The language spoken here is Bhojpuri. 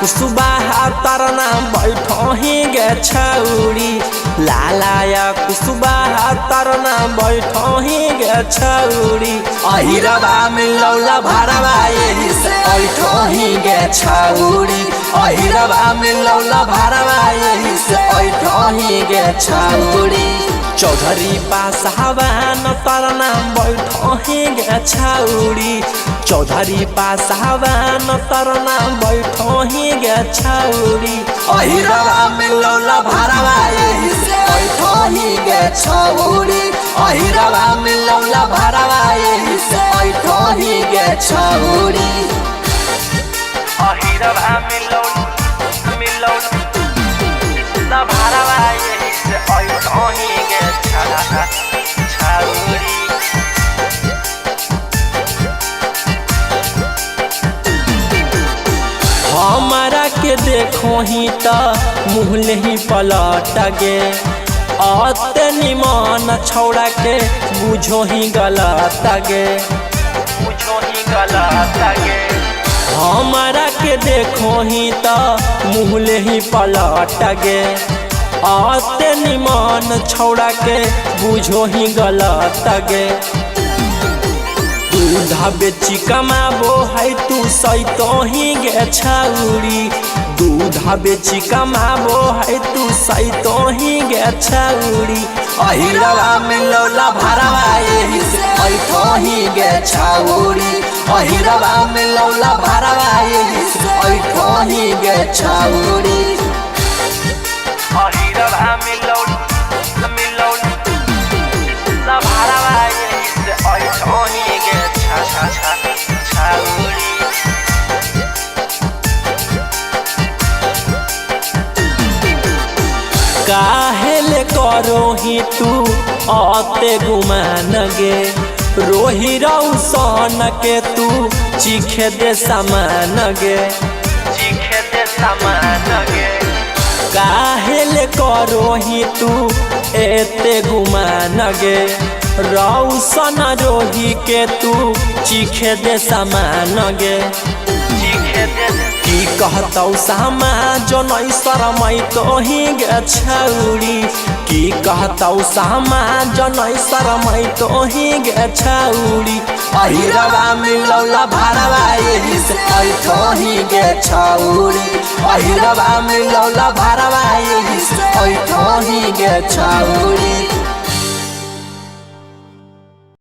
कुसुबा तरना बैठही गे छौरी, लालाया कुसुबा तरना बैठही गे छौरी। अहिरबा मिलौला भरवा यही से ऐठही गे छौरी, अहिरबा मिलौला भरवा यही से ऐठही गे छौरी। चौधरी पासवान तरना बैठही गे छौरी, चौधरी पासवान तरना बैठही गे छौरी। अहिरबा मिलौला भरवा यही से ऐठही गे छौरी, अहिरबा मिलौला भरवा यही से ऐठही गे छौरी। अहिरबा मिलौला भरवा यही से ऐठही गे छौरी। हमारा के देखो ही त मुँह ही पलट गे, अते निमन छौड़ा के बुझो ही गलत गे, बुझो ही गलत गे। हमारा के देखो ही त मुँह ही पलट गे, अते निमन छौड़ा के बुझो ही गलत गे। दूधा बेची कमाबो है तू सैतही गे छौरी, दूधा बेची कमाबो है तू सैतही गे छौरी। अहिरबा मिलौला भरवा यही से ऐठही गे छौरी, अहिरबा मिलौला भरवा यही से ऐठही गे छौरी। अहिरबा मिलौला भरवा यही से ऐठही गे छौरी। काहेले करो ही तू अते गुमान गे, रोही रौसन के तू चीखे दे समान गे, चीखे दे समान गे। काहेले करो ही तू एते गुमान गे, रौसन रोही के तू चीखे दे समान गे, चीखे दे। की कहतौ समाज नहीं शरमै तोही गे छौरी, की कहतौ समाज नहीं शरमै तोही गे छौरी। अहिरबा मिलौला भरवा यही से ऐठही गे छौरी, अहिरबा मिलौला भरवा यही से ऐठही गे छौरी।